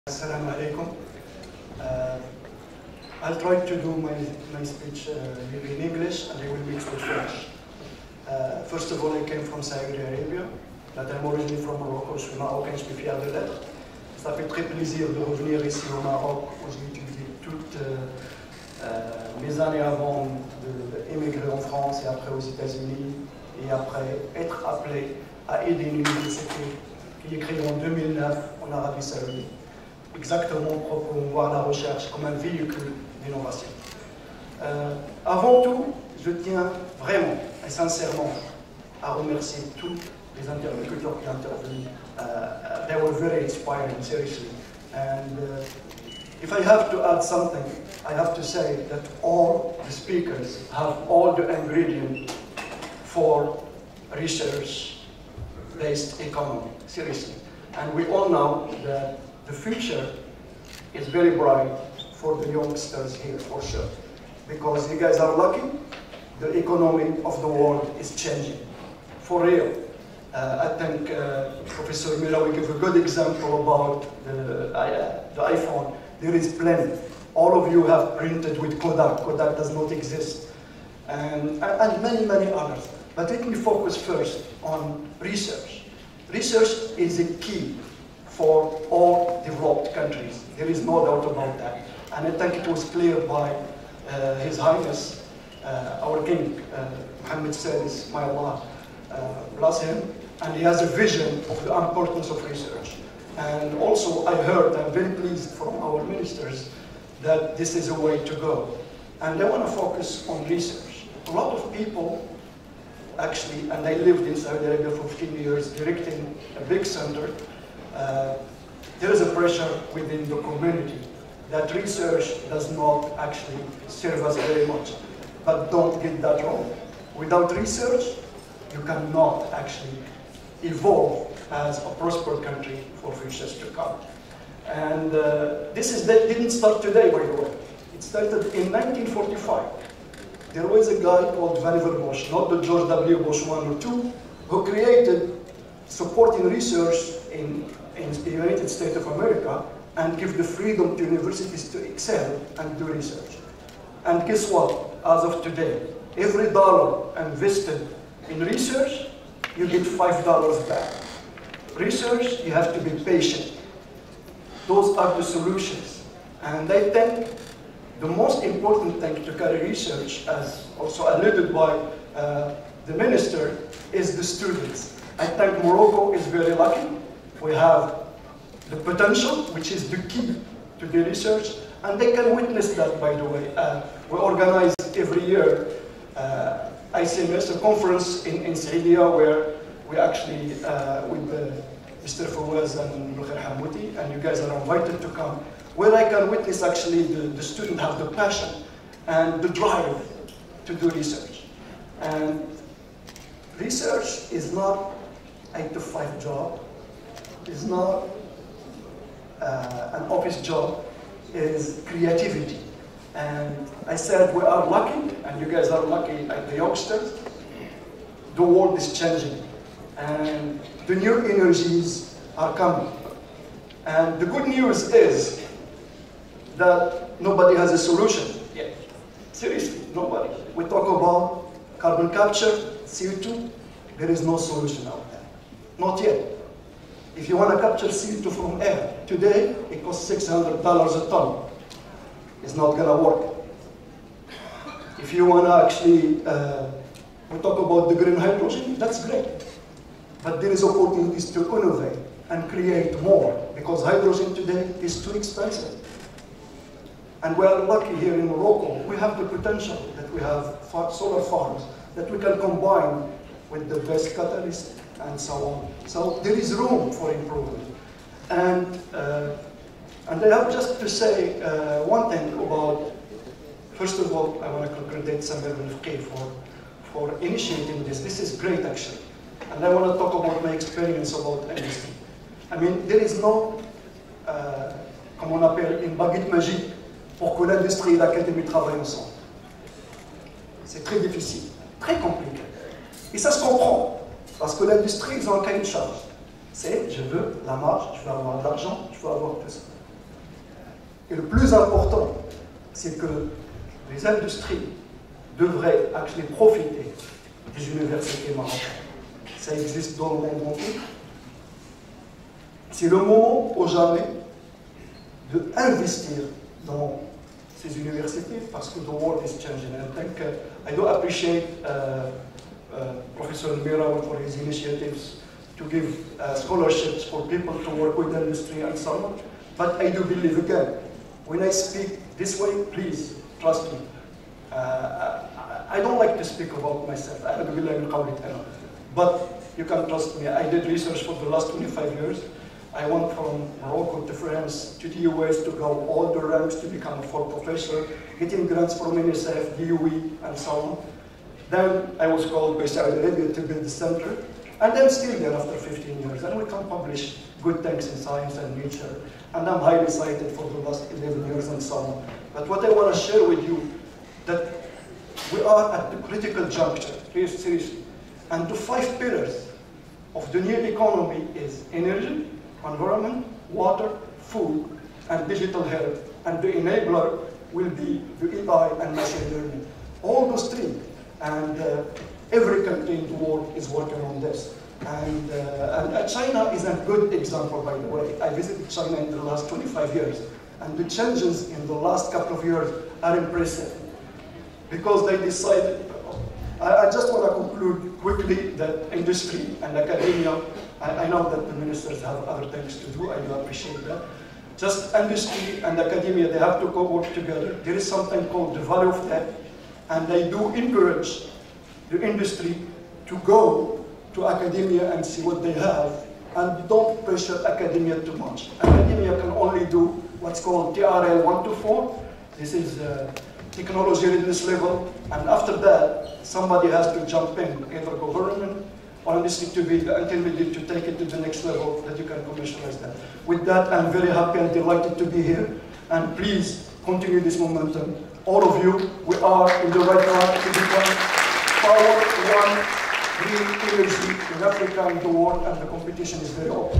Assalamu alaikum. I'll try to do my speech in English and I will mix with French. First of all, I came from Saudi Arabia, but I'm originally from Morocco. Je suis marocain, je suis fier de l'être. Ça fait très plaisir de revenir ici au Maroc où j'ai étudié toutes mes années avant d'émigrer en France et après aux États-Unis et après être appelé à aider une université qui est créée en 2009 en Arabie Saoudite. Exactement pour promouvoir la recherche comme un véhicule d'innovation. Avant tout, je tiens vraiment et sincèrement à remercier tous les interlocuteurs qui ont intervenu. They were very inspiring, seriously. And if I have to add something, I have to say that all the speakers have all the ingredients for research-based economy, seriously. And we all know that the future is very bright for the youngsters here, for sure. Because you guys are lucky, the economy of the world is changing. For real. I think Professor Mirawi gave a good example about the iPhone. There is plenty. All of you have printed with Kodak. Kodak does not exist. And many, many others. But let me focus first on research. Research is a key for all developed countries. There is no doubt about that. And I think it was clear by His Highness, our King, Mohammed Eddaoudi, may Allah bless him. And he has a vision of the importance of research. And also I heard, I'm very pleased from our ministers, that this is a way to go. And I want to focus on research. A lot of people, actually, and I lived in Saudi Arabia for 15 years, directing a big center. There is a pressure within the community that research does not actually serve us very much. But don't get that wrong. Without research, you cannot actually evolve as a prosperous country for futures to come. And that didn't start today, by the way. It started in 1945. There was a guy called Vannevar Bush, not the George W. Bush 1 or 2, who created supporting research in the United States of America and give the freedom to universities to excel and do research. And guess what? As of today, every dollar invested in research, you get $5 back. Research, you have to be patient. Those are the solutions. And I think the most important thing to carry research, as also alluded by the minister, is the students. I think Morocco is very lucky. We have the potential, which is the key to the research, and they can witness that, by the way. We organize every year ICMS, a conference in Saudia, where we actually, with Mr. Fawaz and Mr. Hamouti, and you guys are invited to come, where I can witness actually the student have the passion and the drive to do research. And research is not an 8-to-5 job, it's not an office job, it's creativity. And I said we are lucky, and you guys are lucky, like the youngsters. The world is changing, and the new energies are coming. And the good news is that nobody has a solution yet. Seriously, nobody. We talk about carbon capture, CO2, there is no solution out there. Not yet. If you want to capture CO2 from air, today it costs $600 a ton. It's not going to work. If you want to actually, we talk about the green hydrogen, that's great. But there is opportunities to innovate and create more, because hydrogen today is too expensive. And we are lucky here in Morocco. We have the potential that we have solar farms that we can combine with the best catalyst and so on. So there is room for improvement. And I have just to say one thing about, first of all, I want to congratulate Samir bin Faqih for initiating this. This is great, actually. And I want to talk about my experience about industry. I mean, there is no, comme on appelle, une baguette magique pour que l'industrie et l'académie travaillent ensemble. C'est très difficile, très compliqué. Et ça se comprend, parce que l'industrie, ils ont un cahier de charge. C'est, je veux la marge, je veux avoir de l'argent, je veux avoir tout ça. Et le plus important, c'est que les industries devraient actually profiter des universités marocaines. Ça existe dans le monde entier. C'est le moment ou jamais d'investir dans ces universités parce que the world is changing. And I think I do appreciate Professor Mira for his initiatives to give scholarships for people to work with industry and so on. But I do believe again, when I speak this way, please trust me. I don't like to speak about myself. But you can trust me. I did research for the last 25 years. I went from Morocco to France to the US to go all the ranks to become a full professor, getting grants from UNICEF, DOE, and so on. Then I was called by Saudi Arabia to build the center. And I'm still there after 15 years. And we can publish good things in science and nature. And I'm highly cited for the last 11 years and so on. But what I want to share with you, that we are at the critical juncture, seriously. And the 5 pillars of the new economy is energy, environment, water, food, and digital health. And the enabler will be the AI and machine learning. All those 3. And every country in the world is working on this. And China is a good example, by the way. I visited China in the last 25 years. And the changes in the last couple of years are impressive. Because they decided, I just want to conclude quickly that industry and academia, I know that the ministers have other things to do, I do appreciate that. Just industry and academia, they have to work together. There is something called the value of tech, and they do encourage the industry to go to academia and see what they have, and don't pressure academia too much. Academia can only do what's called TRL 1 to 4. This is technology readiness level, and after that, somebody has to jump in, either government or industry to be the intermediate to take it to the next level that you can commercialize that. With that, I'm very happy and delighted to be here, and please continue this momentum. All of you, we are in the right track to become power one green energy in Africa and the world, and the competition is very open.